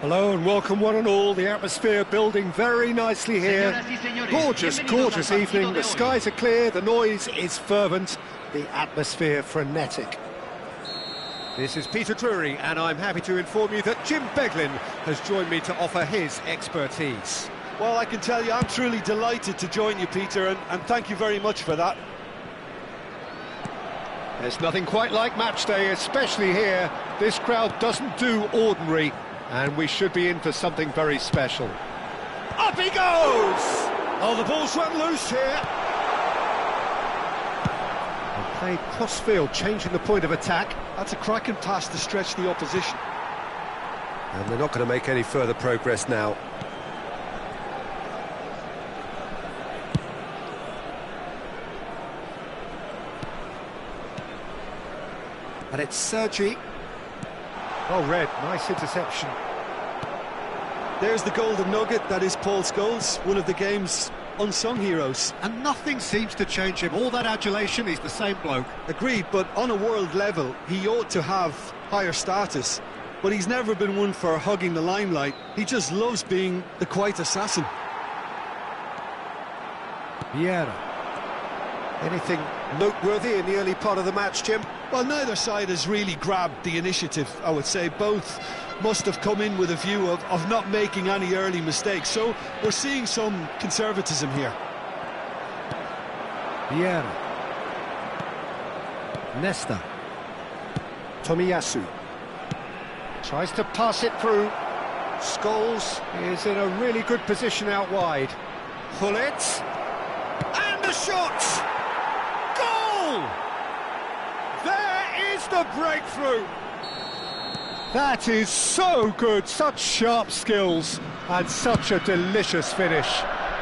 Hello and welcome one and all. The atmosphere building very nicely here. Gorgeous, gorgeous evening. The skies are clear, the noise is fervent, the atmosphere frenetic. This is Peter Drury and I'm happy to inform you that Jim Beglin has joined me to offer his expertise. Well, I can tell you I'm truly delighted to join you, Peter, and thank you very much for that. There's nothing quite like match day, especially here. This crowd doesn't do ordinary, and we should be in for something very special. Up he goes! Oh, the ball's run loose here. And played cross-field, changing the point of attack. That's a cracking pass to stretch the opposition. And they're not going to make any further progress now. And it's Sergi. Well read, nice interception. There's the golden nugget, that is Paul Scholes, one of the game's unsung heroes. And nothing seems to change him, all that adulation, he's the same bloke. Agreed, but on a world level, he ought to have higher status. But he's never been one for hugging the limelight, he just loves being the quiet assassin. Vieira. Anything noteworthy in the early part of the match, Jim? Well, neither side has really grabbed the initiative, I would say. Both must have come in with a view of not making any early mistakes. So we're seeing some conservatism here. Vieira. Nesta. Tomiyasu. Tries to pass it through. Scholes is in a really good position out wide. Hullet. And the shot! Goal! There is the breakthrough! That is so good, such sharp skills and such a delicious finish.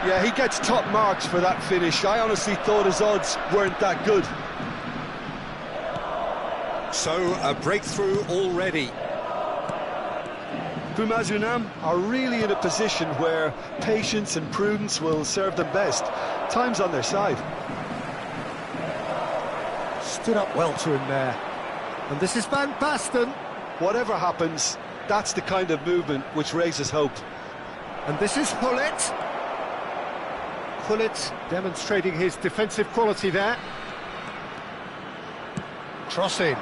Yeah, he gets top marks for that finish. I honestly thought his odds weren't that good. So, a breakthrough already. Pumas Unam are really in a position where patience and prudence will serve them best. Time's on their side. Stood up well to him there. And this is Van Basten. Whatever happens, that's the kind of movement which raises hope. And this is Hullet. Hullet demonstrating his defensive quality there. Cross in.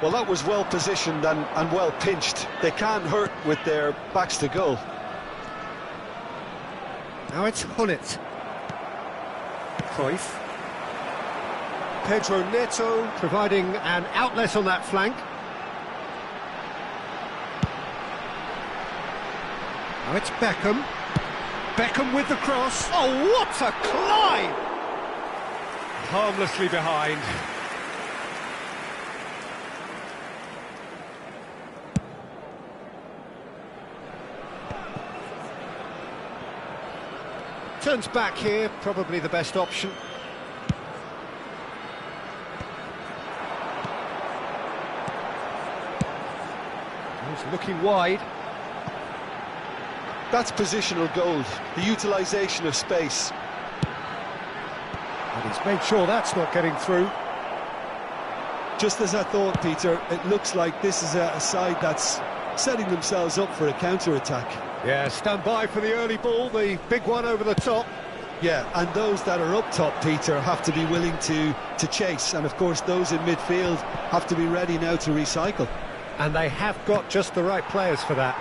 Well, that was well positioned and well pinched. They can't hurt with their backs to goal. Now it's Hullet. Cruyff. Pedro Neto providing an outlet on that flank. Now it's Beckham. Beckham with the cross. Oh, what a climb! Harmlessly behind. Turns back here, probably the best option. He's looking wide. That's positional gold, the utilisation of space. And he's made sure that's not getting through. Just as I thought, Peter, it looks like this is a side that's setting themselves up for a counter-attack. Yeah, stand by for the early ball, the big one over the top. Yeah, and those that are up top, Peter, have to be willing to chase. And, of course, those in midfield have to be ready now to recycle. And they have got just the right players for that.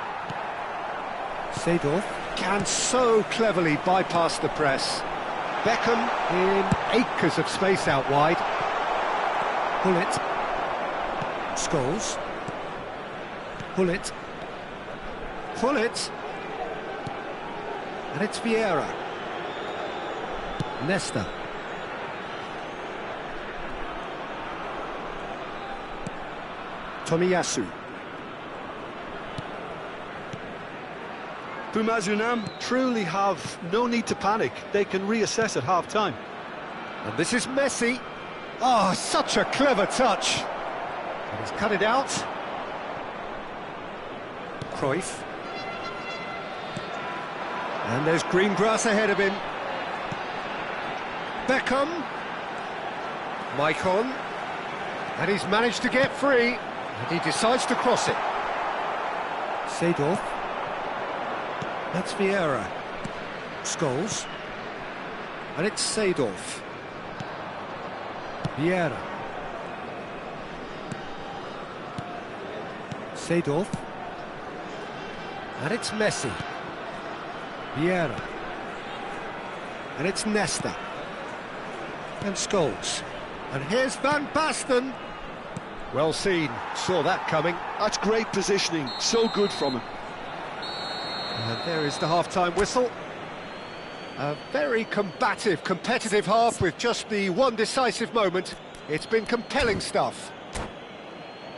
Seedorf can so cleverly bypass the press. Beckham in acres of space out wide. Hullet. Scholes. Hullet. Hullet. And it's Vieira. Nesta. Tomiyasu. Pumas Unam truly have no need to panic. They can reassess at half-time. And this is Messi. Oh, such a clever touch. And he's cut it out. Cruyff. And there's green grass ahead of him. Beckham. Maicon. And he's managed to get free. And he decides to cross it. Seedorf. That's Vieira. Scholes. And it's Seedorf. Vieira. Seedorf. And it's Messi. Vieira. And it's Nesta. And Scholes. And here's Van Basten. Well seen, saw that coming. That's great positioning, so good from him. And there is the half-time whistle. A very combative, competitive half with just the one decisive moment. It's been compelling stuff.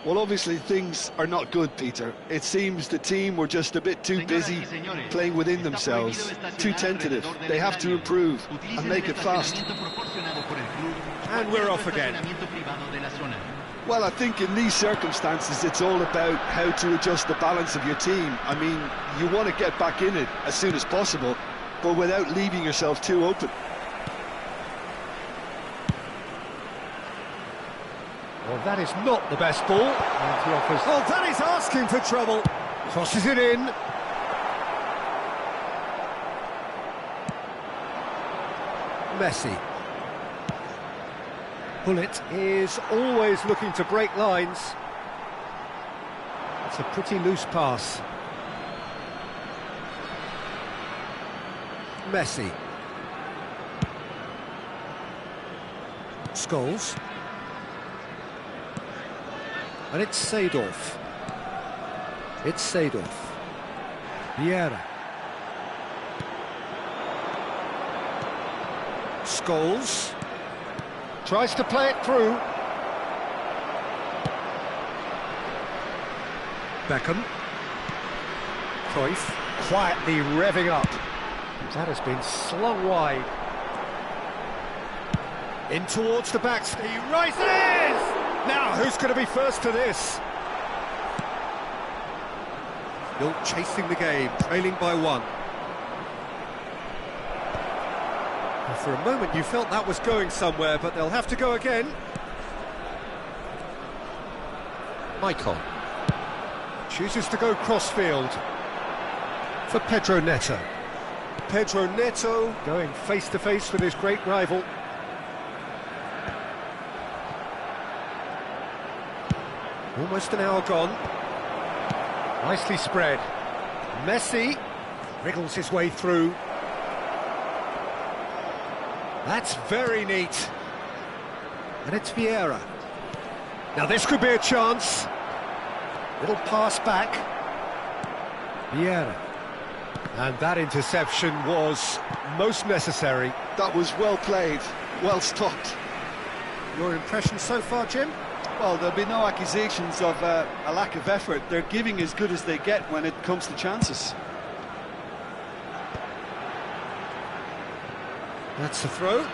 Well, obviously things are not good, Peter. It seems the team were just a bit too busy playing within themselves, too tentative. They have to improve and make it fast. And we're off again. Well, I think in these circumstances it's all about how to adjust the balance of your team. I mean, you want to get back in it as soon as possible, but without leaving yourself too open. Well, that is not the best ball. And he offers... Oh, that is asking for trouble. Crosses it in. Messi. Bullet is always looking to break lines. It's a pretty loose pass. Messi. Scholes. And it's Seedorf. It's Seedorf. Vieira. Scholes. Tries to play it through. Beckham. Cruyff. Quietly revving up. That has been slung wide. In towards the back. He rises! Now, who's going to be first to this? Still chasing the game, trailing by one. And for a moment you felt that was going somewhere, but they'll have to go again. Michael chooses to go crossfield for Pedro Neto. Pedro Neto going face-to-face with his great rival. Almost an hour gone. Nicely spread. Messi wriggles his way through. That's very neat. And it's Vieira. Now this could be a chance. Little pass back. Vieira. And that interception was most necessary. That was well played, well stopped. Your impression so far, Jim? Well, there'll be no accusations of a lack of effort. They're giving as good as they get when it comes to chances. That's the throw.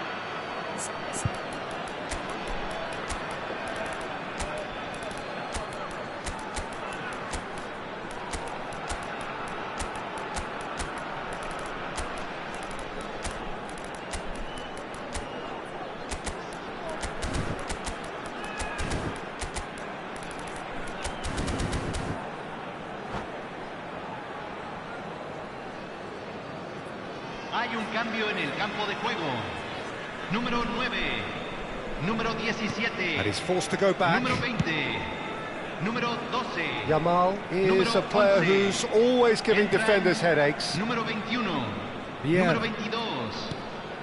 Hay un cambio en el campo de juego. Número 9, número 17. And he's forced to go back. Número 20, número 12. Yamal is a player who's always giving defenders headaches. Número 21, Yeah. número 22,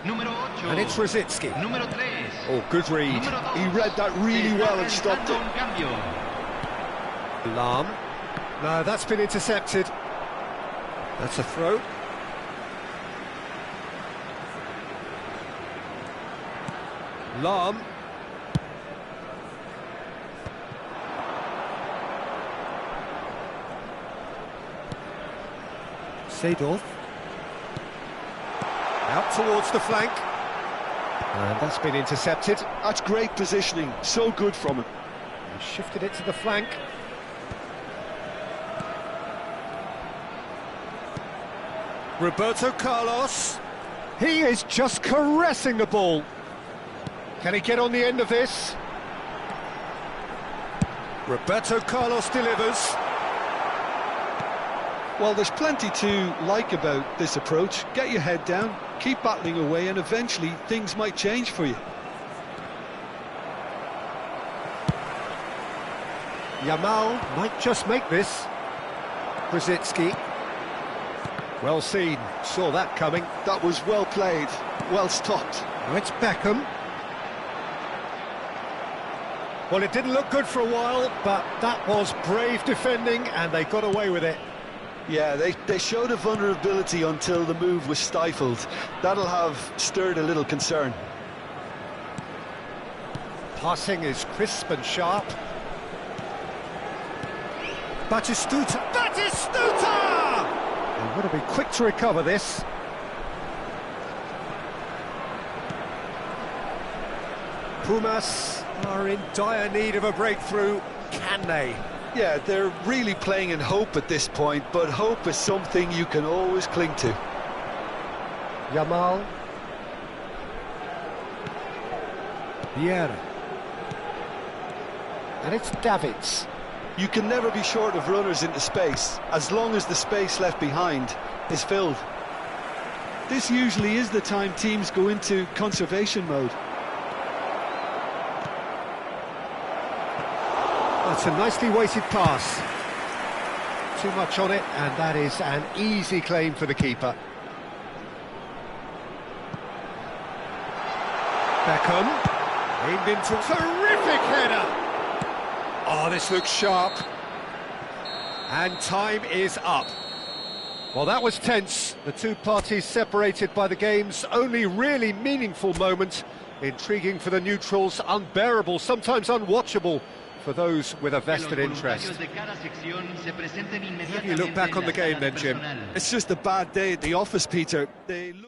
número 8. And it's Rosicki. Número 3. Oh, good read. Número 2. He read that really well and stopped it. Un cambio. Lam. No, that's been intercepted. That's a throw. Lam. Seedorf. Out towards the flank. And that's been intercepted. That's great positioning, so good from him. He shifted it to the flank. Roberto Carlos. He is just caressing the ball. Can he get on the end of this? Roberto Carlos delivers. Well, there's plenty to like about this approach. Get your head down, keep battling away, and eventually things might change for you. Yamal might just make this. Brzezinski. Well seen, saw that coming. That was well played, well stopped. Now it's Beckham. Well, it didn't look good for a while, but that was brave defending, and they got away with it. Yeah, they showed a vulnerability until the move was stifled. That'll have stirred a little concern. Passing is crisp and sharp. Batistuta! Batistuta! They've got to be quick to recover this. Pumas are in dire need of a breakthrough. Can they? Yeah, they're really playing in hope at this point, but hope is something you can always cling to. Yamal. Vieira. And it's Davids. You can never be short of runners into space, as long as the space left behind is filled. This usually is the time teams go into conservation mode. That's a nicely weighted pass. Too much on it, and that is an easy claim for the keeper. Beckham. Aimed into a terrific header. Oh, this looks sharp. And time is up. Well, that was tense. The two parties separated by the game's only really meaningful moment. Intriguing for the neutrals, unbearable, sometimes unwatchable for those with a vested interest. How do you look back on the game then, Jim? It's just a bad day at the office, Peter. They look...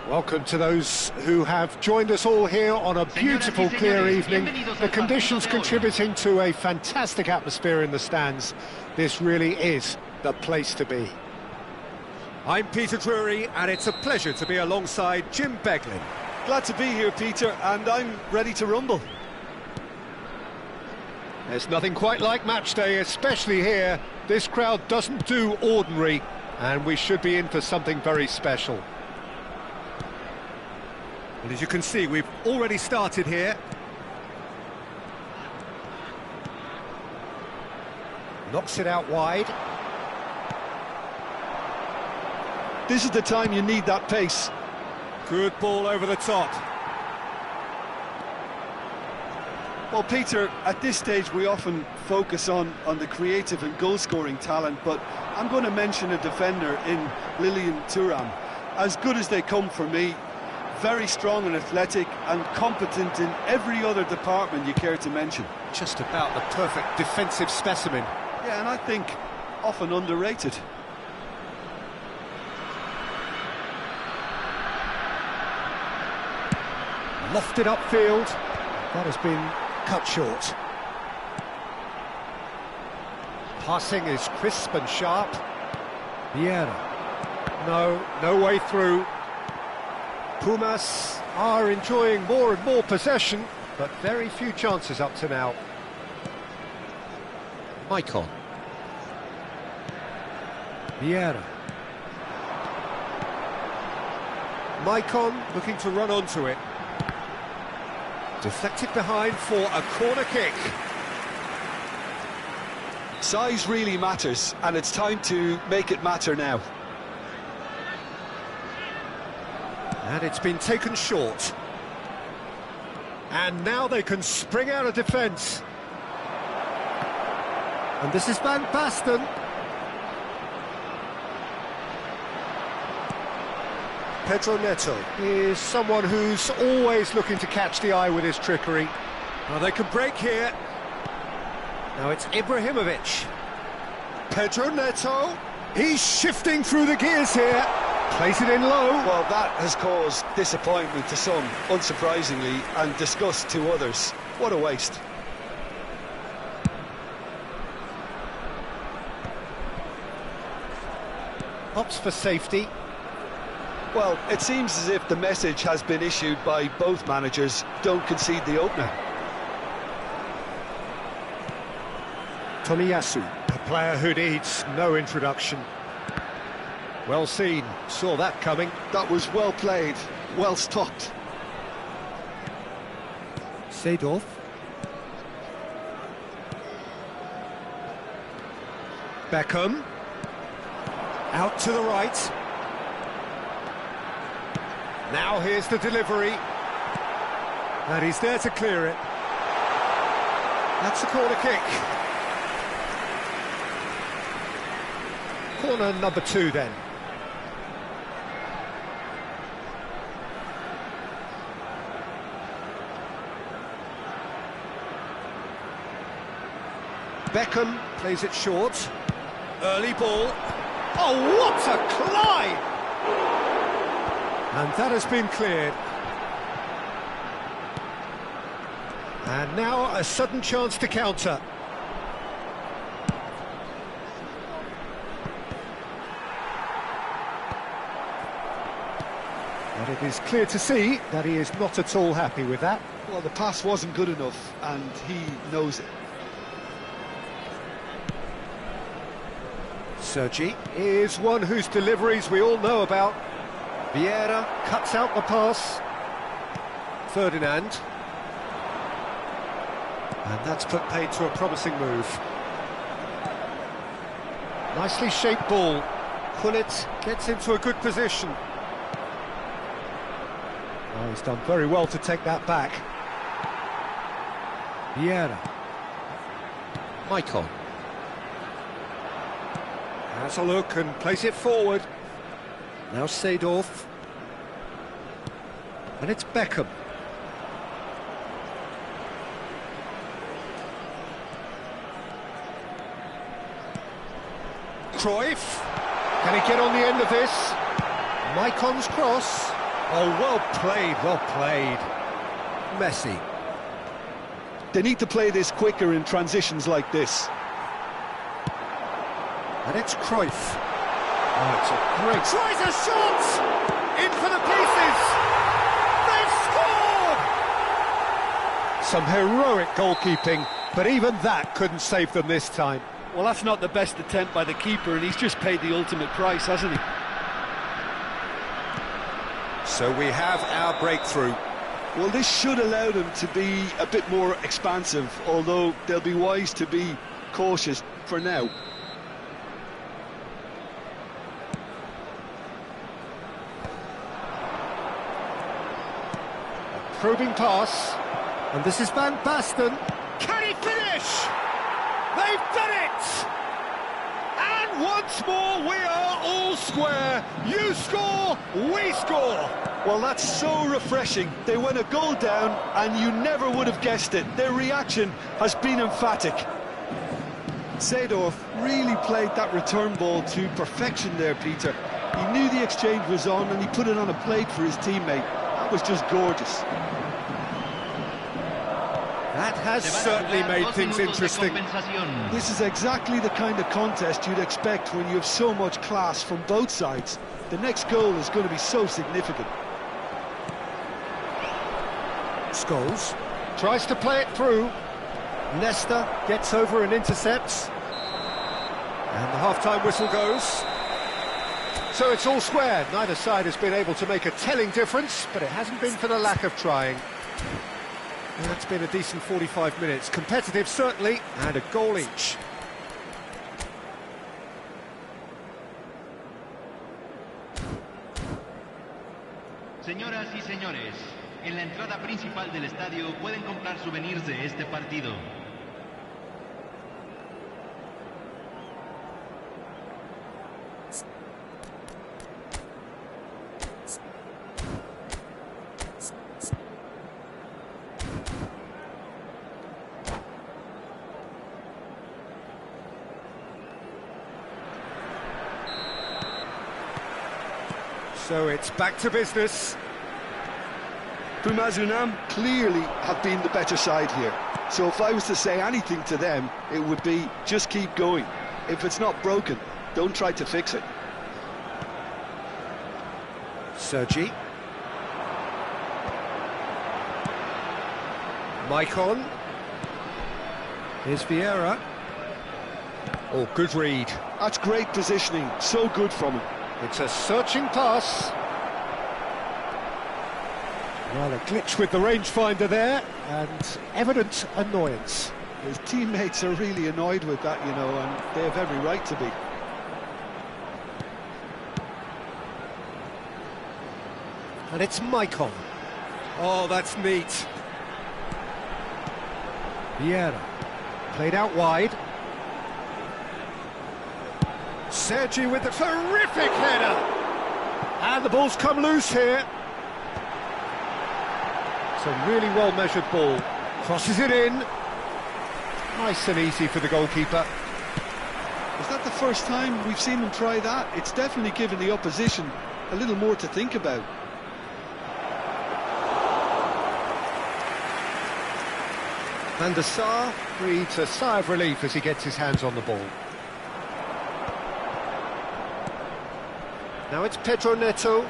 Welcome to those who have joined us all here on a beautiful, clear evening. The conditions contributing to a fantastic atmosphere in the stands. This really is the place to be. I'm Peter Drury, and it's a pleasure to be alongside Jim Beglin. Glad to be here, Peter, and I'm ready to rumble. There's nothing quite like match day, especially here. This crowd doesn't do ordinary, and we should be in for something very special. Well, as you can see, we've already started here. Knocks it out wide. This is the time you need that pace. Good ball over the top. Well, Peter, at this stage we often focus on the creative and goal-scoring talent, but I'm going to mention a defender in Lilian Thuram. As good as they come for me, very strong and athletic and competent in every other department you care to mention. Just about the perfect defensive specimen. Yeah, and I think often underrated. Lofted upfield. That has been cut short. Passing is crisp and sharp. Vieira. No way through. Pumas are enjoying more and more possession, but very few chances up to now. Maicon. Vieira. Maicon looking to run onto it. Deflected behind for a corner kick. Size really matters, and it's time to make it matter now. And it's been taken short. And now they can spring out of defence. And this is Van Basten. Pedro Neto is someone who's always looking to catch the eye with his trickery. Now they can break here. Now it's Ibrahimovic. Pedro Neto. He's shifting through the gears here. Plays it in low. Well, that has caused disappointment to some, unsurprisingly, and disgust to others. What a waste. Opts for safety. Well, it seems as if the message has been issued by both managers: don't concede the opener. Tomiyasu, a player who needs no introduction. Well seen, saw that coming. That was well played, well stopped. Seedorf. Beckham. Out to the right. Now here's the delivery. And he's there to clear it. That's a corner kick. Corner number 2 then. Beckham plays it short. Early ball. Oh, what a climb! And that has been cleared. And now a sudden chance to counter. But it is clear to see that he is not at all happy with that. Well, the pass wasn't good enough, and he knows it. Sergi is one whose deliveries we all know about. Vieira cuts out the pass. Ferdinand. And that's put paid to a promising move. Nicely shaped ball. Gullit gets into a good position. Oh, he's done very well to take that back. Vieira. Maicon. Has a look and plays it forward. Now Seedorf. And it's Beckham. Cruyff. Can he get on the end of this? Maicon's cross. Oh, well played, well played. Messi. They need to play this quicker in transitions like this. And it's Cruyff. Oh, it's a great... Tries a shot! In for the pieces! They've scored! Some heroic goalkeeping, but even that couldn't save them this time. Well, that's not the best attempt by the keeper, and he's just paid the ultimate price, hasn't he? So we have our breakthrough. Well, this should allow them to be a bit more expansive, although they'll be wise to be cautious for now. Probing pass, and this is Van Basten. Can he finish? They've done it! And once more we are all square. You score, we score. Well, that's so refreshing. They went a goal down and you never would have guessed it. Their reaction has been emphatic. Seedorf really played that return ball to perfection there, Peter. He knew the exchange was on and he put it on a plate for his teammate. That was just gorgeous. That has certainly made things interesting. This is exactly the kind of contest you'd expect when you have so much class from both sides. The next goal is going to be so significant. Scholes tries to play it through. Nesta gets over and intercepts. And the half-time whistle goes. So it's all square. Neither side has been able to make a telling difference, but it hasn't been for the lack of trying. And it's been a decent 45 minutes. Competitive, certainly, and a goal each. Señoras y señores, en la entrada principal del estadio pueden comprar souvenirs de este partido. So it's back to business. Pumas Unam clearly have been the better side here. So if I was to say anything to them, it would be just keep going. If it's not broken, don't try to fix it. Sergi. Maicon. Here's Vieira. Oh, good read. That's great positioning, so good from him. It's a searching pass. Well, a glitch with the rangefinder there, and evident annoyance. His teammates are really annoyed with that, you know, and they have every right to be. And it's Maicon. Oh, that's neat. Vieira. Played out wide. Sergi with the terrific header. And the ball's come loose here. It's a really well-measured ball. Crosses it in. Nice and easy for the goalkeeper. Is that the first time we've seen them try that? It's definitely given the opposition a little more to think about. Van der Sar breathes a sigh of relief as he gets his hands on the ball. Now it's Pedro Neto.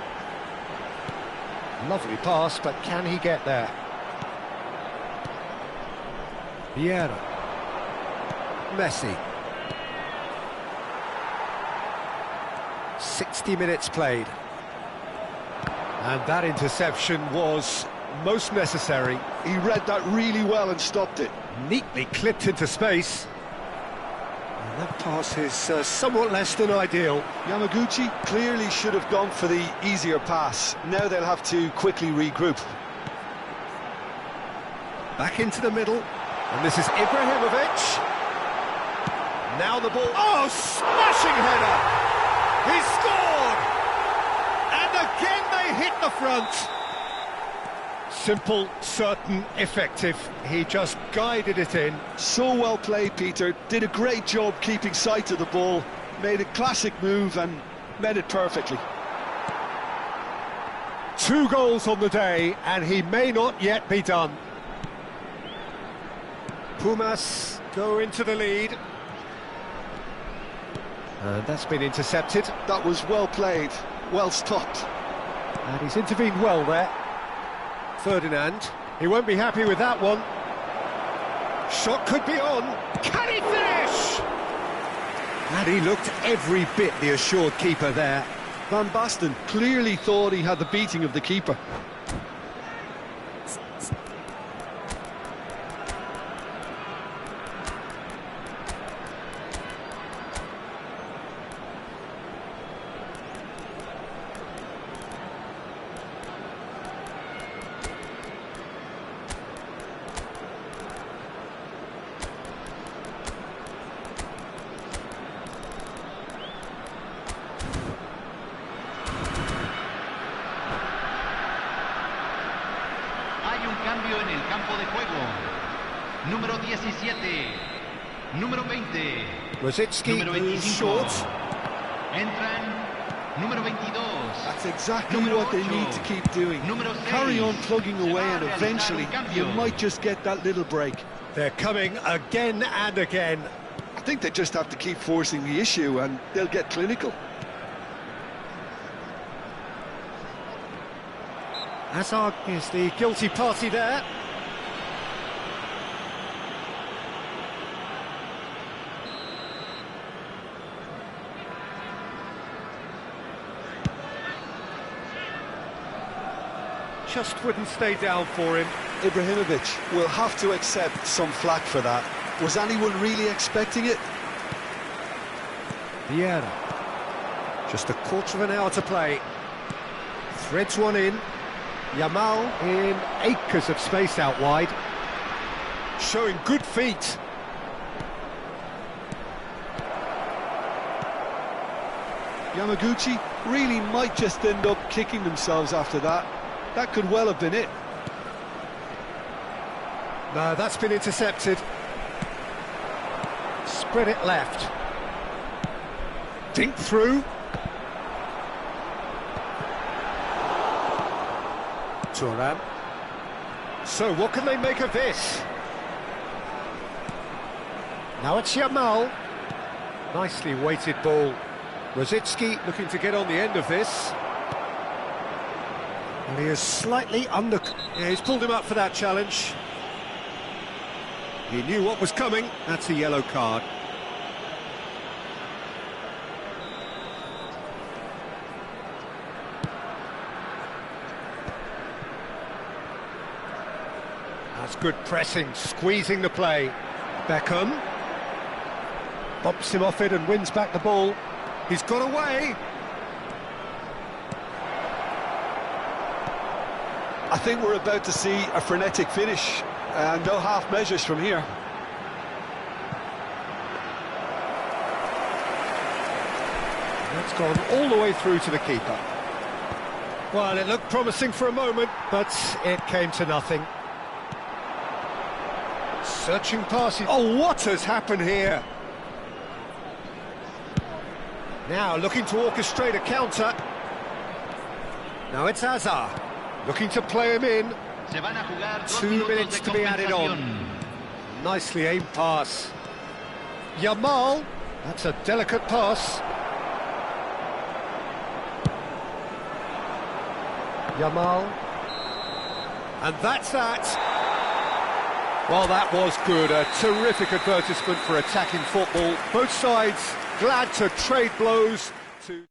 Lovely pass, but can he get there? Vieira. Messi. 60 minutes played. And that interception was most necessary. He read that really well and stopped it. Neatly clipped into space. And that pass is somewhat less than ideal. Yamaguchi clearly should have gone for the easier pass. Now they'll have to quickly regroup. Back into the middle. And this is Ibrahimovic. Now the ball. Oh, smashing header! He scored! And again they hit the front. Simple, certain, effective. He just guided it in. So well played, Peter. Did a great job keeping sight of the ball. Made a classic move and met it perfectly. 2 goals on the day, and he may not yet be done. Pumas go into the lead. And that's been intercepted. That was well played, well stopped. And he's intervened well there. Ferdinand, he won't be happy with that one. Shot could be on. Can he finish? And he looked every bit the assured keeper there. Van Basten clearly thought he had the beating of the keeper. 17. Número 20. Rosicki Número moves 25. short. Entran. Número 22. That's exactly Número what they 8. need to keep doing. Número Carry 6. on plugging Se away va a and realizar eventually un cambio. you might just get that little break. They're coming again and again. I think they just have to keep forcing the issue and they'll get clinical. Hazard is the guilty party there. Just wouldn't stay down for him. Ibrahimovic will have to accept some flack for that. Was anyone really expecting it? Vieira. Just a quarter of an hour to play. Threads one in. Yamal in acres of space out wide. Showing good feet. Yamaguchi really might just end up kicking themselves after that. That could well have been it. No, that's been intercepted. Spread it left. Dink through. Thuram. So what can they make of this? Now it's Yamal. Nicely weighted ball. Rosicki looking to get on the end of this. And he is slightly under... Yeah, he's pulled him up for that challenge. He knew what was coming. That's a yellow card. That's good pressing, squeezing the play. Beckham bumps him off it and wins back the ball. He's got away. I think we're about to see a frenetic finish, and no half measures from here. That's gone all the way through to the keeper. Well, it looked promising for a moment, but it came to nothing. Searching passes. Oh, what has happened here? Now looking to orchestrate a counter. Now it's Hazard. Looking to play him in. Se van a jugar 2 2 minutos minutes de to be added on. compensación. Nicely aimed pass. Yamal. That's a delicate pass. Yamal. And that's that. Well, that was good. A terrific advertisement for attacking football. Both sides glad to trade blows to...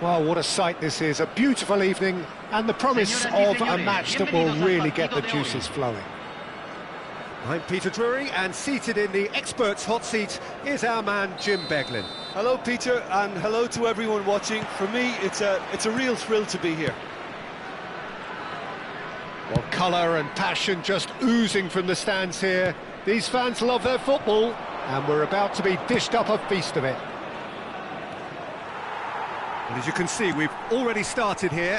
Well, what a sight this is, a beautiful evening, and the promise of a match that will really get the juices flowing. I'm Peter Drury, and seated in the experts' hot seat is our man Jim Beglin. Hello, Peter, and hello to everyone watching. For me, it's a real thrill to be here. Well, colour and passion just oozing from the stands here. These fans love their football, and we're about to be dished up a feast of it. And as you can see, we've already started here.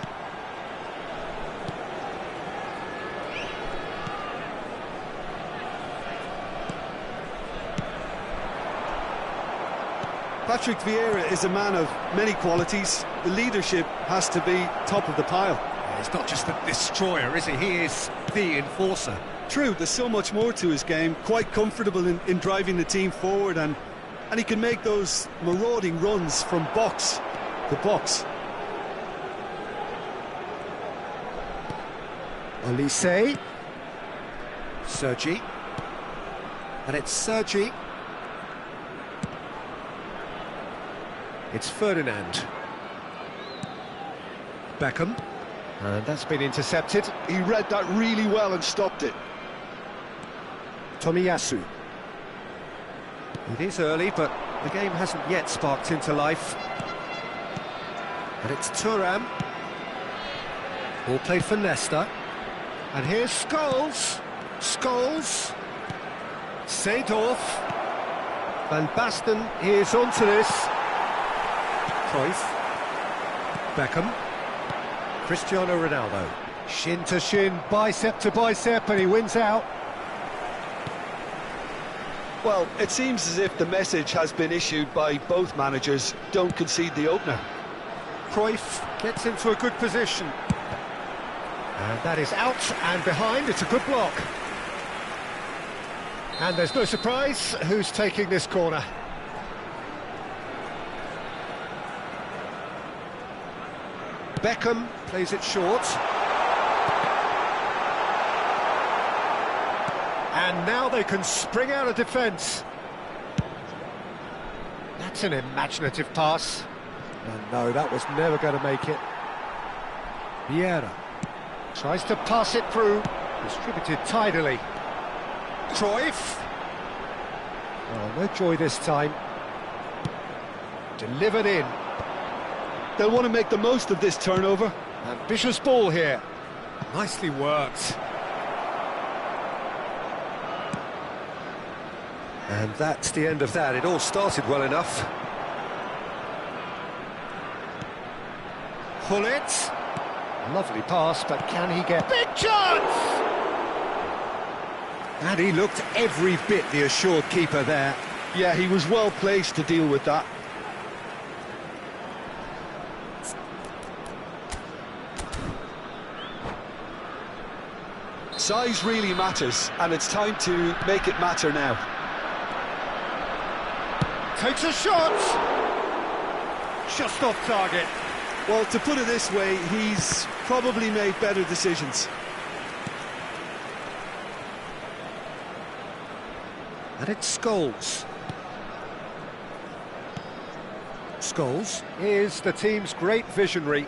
Patrick Vieira is a man of many qualities. The leadership has to be top of the pile. Yeah, he's not just the destroyer, is he? He is the enforcer. True, there's so much more to his game. Quite comfortable in driving the team forward, and he can make those marauding runs from box to box. Olise. Sergi. And it's Sergi. It's Ferdinand. Beckham. And that's been intercepted. He read that really well and stopped it. Tomiyasu. It is early, but the game hasn't yet sparked into life. And it's Thuram. Ball played for Nesta. And here's Scholes. Scholes. Seedorf. Van Basten is onto this. Cruyff. Beckham. Cristiano Ronaldo. Shin to shin, bicep to bicep, and he wins out. Well, it seems as if the message has been issued by both managers: don't concede the opener. Cruyff gets into a good position. And that is out and behind. It's a good block. And there's no surprise who's taking this corner. Beckham plays it short. And now they can spring out of defence. That's an imaginative pass. And no, that was never going to make it. Vieira tries to pass it through. Distributed tidily. Cruyff. Oh, no joy this time. Delivered in. They'll want to make the most of this turnover. Ambitious ball here. Nicely worked. And that's the end of that. It all started well enough. Hullet. Lovely pass, but can he get... Big chance! And he looked every bit the assured keeper there. Yeah, he was well placed to deal with that. Size really matters, and it's time to make it matter now. Takes a shot! Just off target. Well, to put it this way, he's probably made better decisions. And it's Scholes. Scholes is the team's great visionary.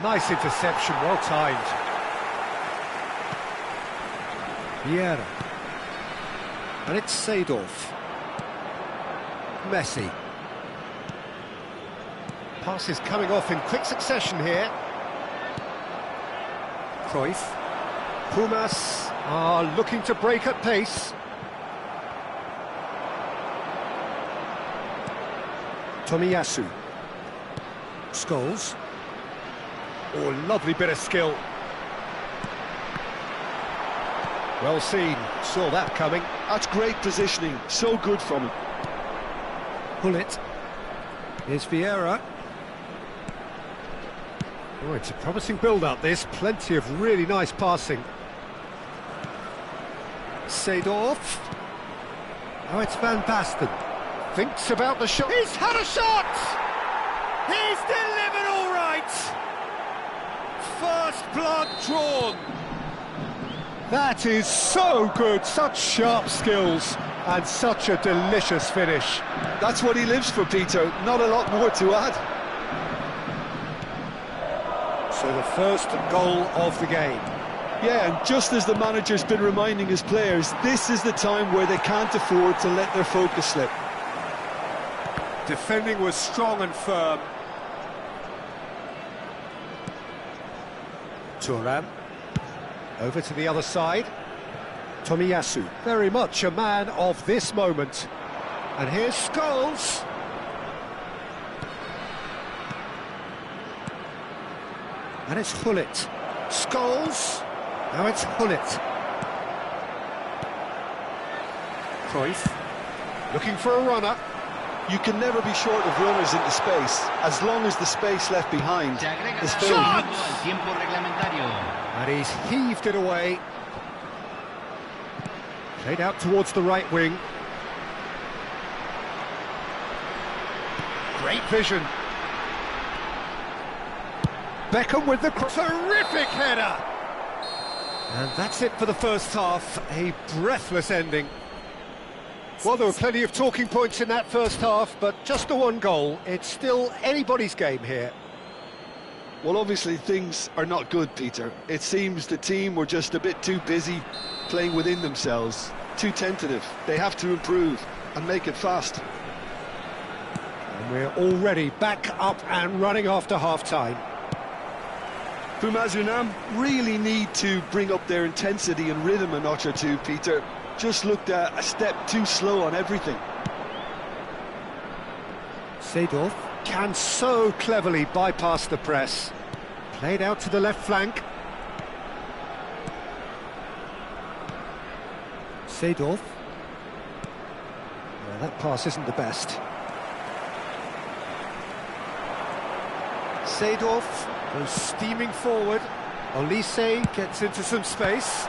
Nice interception, well timed. Vieira. And it's Seedorf. Messi. Pass is coming off in quick succession here. Cruyff. Pumas are looking to break at pace. Tomiyasu. Scholes. Oh, lovely bit of skill. Well seen, saw that coming. That's great positioning, so good from him. Hullet. Here's Vieira. Oh, it's a promising build-up, this. Plenty of really nice passing. Seedorf. Oh, it's Van Basten. Thinks about the shot. He's had a shot! He's delivered all right! First blood drawn. That is so good, such sharp skills. And such a delicious finish. That's what he lives for, Peter. Not a lot more to add. So the first goal of the game. Yeah, and just as the manager's been reminding his players, this is the time where they can't afford to let their focus slip. Defending was strong and firm. Thuram. Over to the other side. Tomiyasu, very much a man of this moment. And here's Scholes. And it's Hullet. Scholes. Now it's Hullet. Cruyff. Looking for a runner. You can never be short of runners into space, as long as the space left behind is filled. And he's heaved it away. Played out towards the right wing. Great vision. Beckham with the terrific header. And that's it for the first half. A breathless ending. Well, there were plenty of talking points in that first half, but just the one goal. It's still anybody's game here. Well, obviously things are not good, Peter. It seems the team were just a bit too busy playing within themselves, too tentative. They have to improve and make it fast. And we're already back up and running after half-time. Pumas Unam really need to bring up their intensity and rhythm a notch or two, Peter. Just looked a step too slow on everything. Seedorf can so cleverly bypass the press. Played out to the left flank. Seedorf. Well, that pass isn't the best. Seedorf goes steaming forward. Olise gets into some space.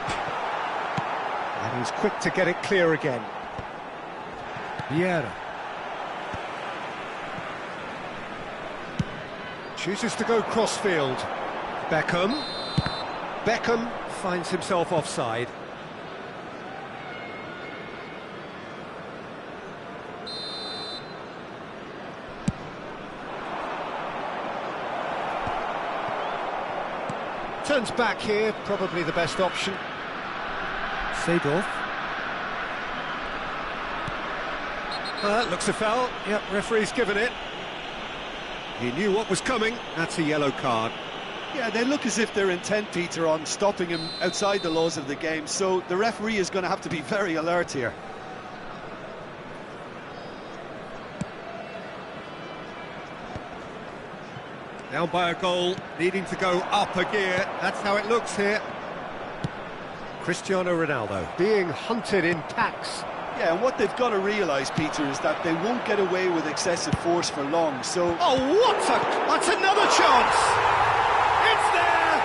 And he's quick to get it clear again. Vieira. Chooses to go crossfield. Beckham. Beckham finds himself offside. Turns back here, probably the best option. Seedorf. Looks a foul. Yep, referee's given it. He knew what was coming. That's a yellow card. Yeah, they look as if they're intent, Peter, on stopping him outside the laws of the game, so the referee is going to have to be very alert here. Down by a goal, needing to go up a gear. That's how it looks here. Cristiano Ronaldo being hunted in packs. Yeah, and what they've got to realise, Peter, is that they won't get away with excessive force for long, so... Oh, that's another chance! It's there!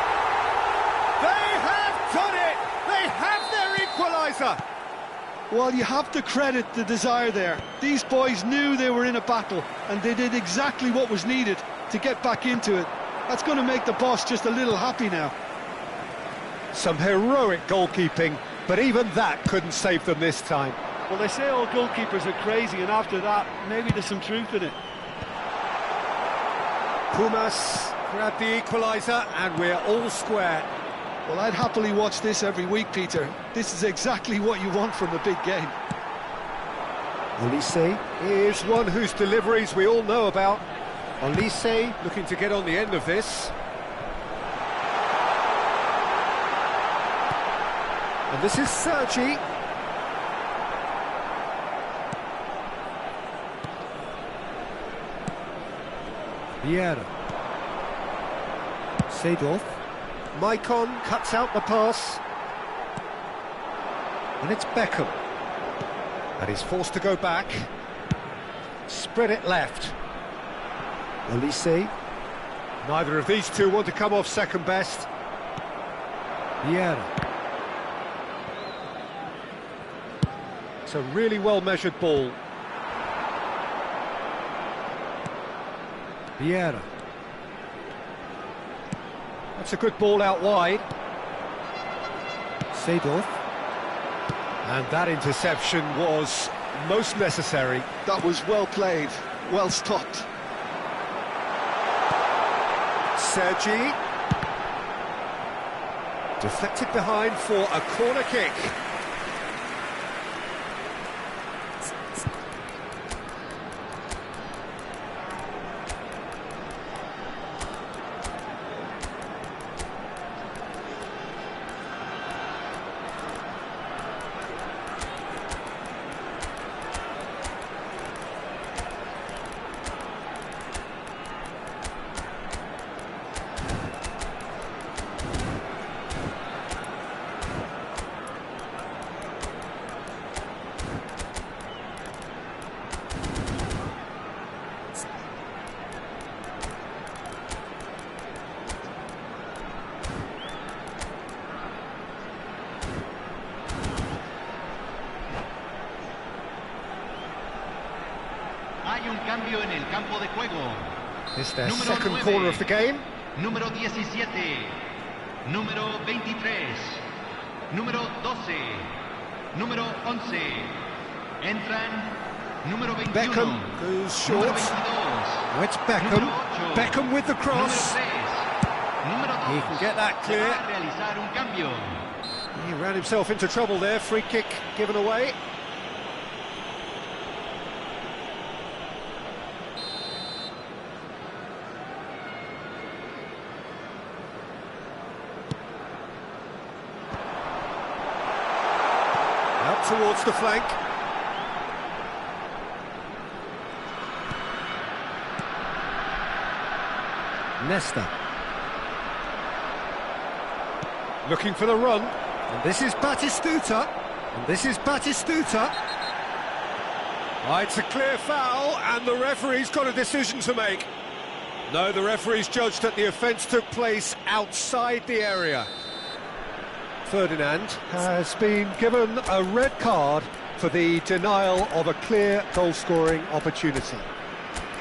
They have done it! They have their equaliser! Well, you have to credit the desire there. These boys knew they were in a battle, and they did exactly what was needed to get back into it. That's going to make the boss just a little happy now. Some heroic goalkeeping, but even that couldn't save them this time. Well, they say all goalkeepers are crazy, and after that, maybe there's some truth in it. Pumas grabbed the equaliser, and we're all square. Well, I'd happily watch this every week, Peter. This is exactly what you want from a big game. Olise is one whose deliveries we all know about. Olise looking to get on the end of this. And this is Sergi. Vieira. Seedorf. Maicon cuts out the pass. And it's Beckham. And he's forced to go back. Spread it left. Olise. Neither of these two want to come off second best. Vieira. It's a really well-measured ball. Vieira. That's a good ball out wide. Seedorf. And that interception was most necessary. That was well played, well stopped. Sergi. Deflected behind for a corner kick. Hay un cambio en el campo de juego. It's their Número second 9. corner of the game. Número 17. Número 23. Número 12. Número 11. Entran número 21. Beckham goes Número short. 22. Now it's Beckham. Número 8. Beckham with the Número cross. 3. Número 2. He can get that Se clear. va a realizar un cambio. He ran himself into trouble there. Free kick given away. Out towards the flank. Nesta. Looking for the run. And this is Batistuta. And this is Batistuta. Oh, it's a clear foul, and the referee's got a decision to make. No, the referee's judged that the offence took place outside the area. Ferdinand has been given a red card for the denial of a clear goal-scoring opportunity.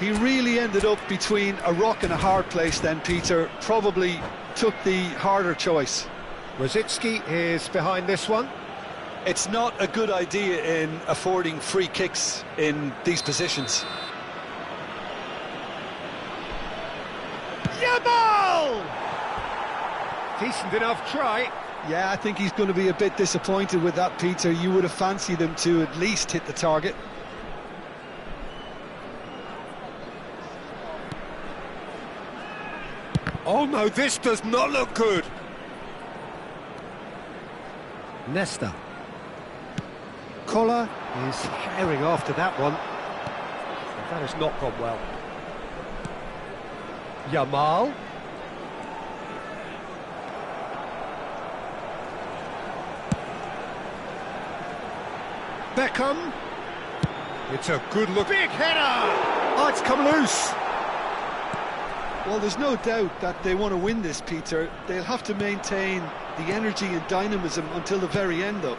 He really ended up between a rock and a hard place then, Peter. Probably took the harder choice. Rosicki is behind this one. It's not a good idea in affording free kicks in these positions. Yamal! Decent enough try. Yeah, I think he's going to be a bit disappointed with that, Peter. You would have fancied him to at least hit the target. Oh no, this does not look good. Nesta. Collar is herring after that one. That has not gone well. Yamal. Beckham. It's a good look. Big header! Oh, it's come loose. Well, there's no doubt that they want to win this, Peter. They'll have to maintain the energy and dynamism until the very end, though.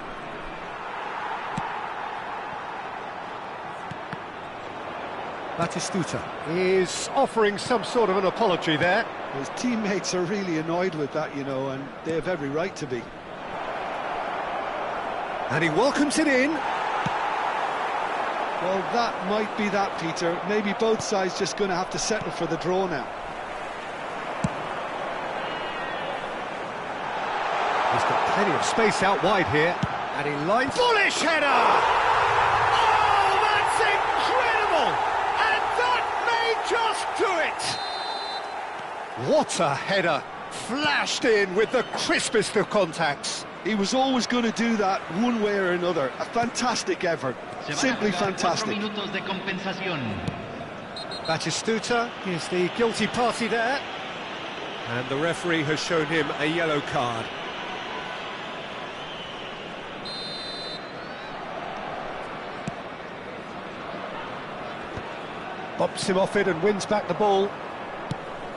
Batistuta is offering some sort of an apology there. His teammates are really annoyed with that, you know, and they have every right to be. And he welcomes it in. Well, that might be that, Peter. Maybe both sides just going to have to settle for the draw now. He's got plenty of space out wide here, and he lines... Bullish header! Oh, that's incredible! And that may just do it! What a header! Flashed in with the crispest of contacts. He was always going to do that one way or another. A fantastic effort. Simply fantastic. 4 minutos de compensación. Batistuta is the guilty party there, and the referee has shown him a yellow card. Bops him off it and wins back the ball.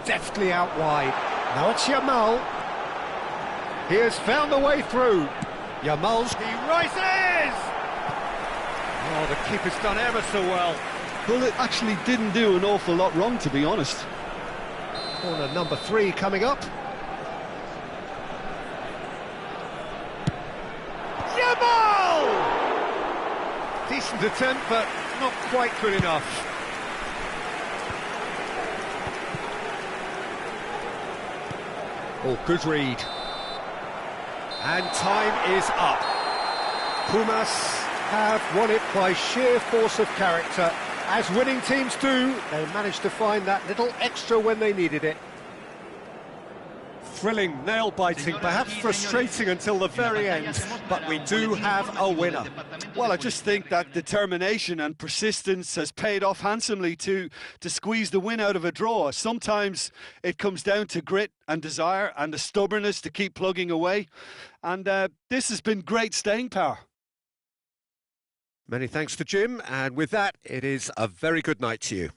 Deftly out wide. Now it's Yamal. He has found the way through. Yamal's... He rises! Oh, the keeper's done ever so well. Well, it actually didn't do an awful lot wrong, to be honest. Corner number 3 coming up. Yamal! Decent attempt, but not quite good enough. Oh, good read. And time is up. Pumas have won it by sheer force of character. As winning teams do, they managed to find that little extra when they needed it. Thrilling, nail-biting, perhaps frustrating until the very end, but we do have a winner. Well, I just think that determination and persistence has paid off handsomely to squeeze the win out of a draw. Sometimes it comes down to grit and desire and the stubbornness to keep plugging away, and this has been great staying power. Many thanks to Jim, and with that, it is a very good night to you.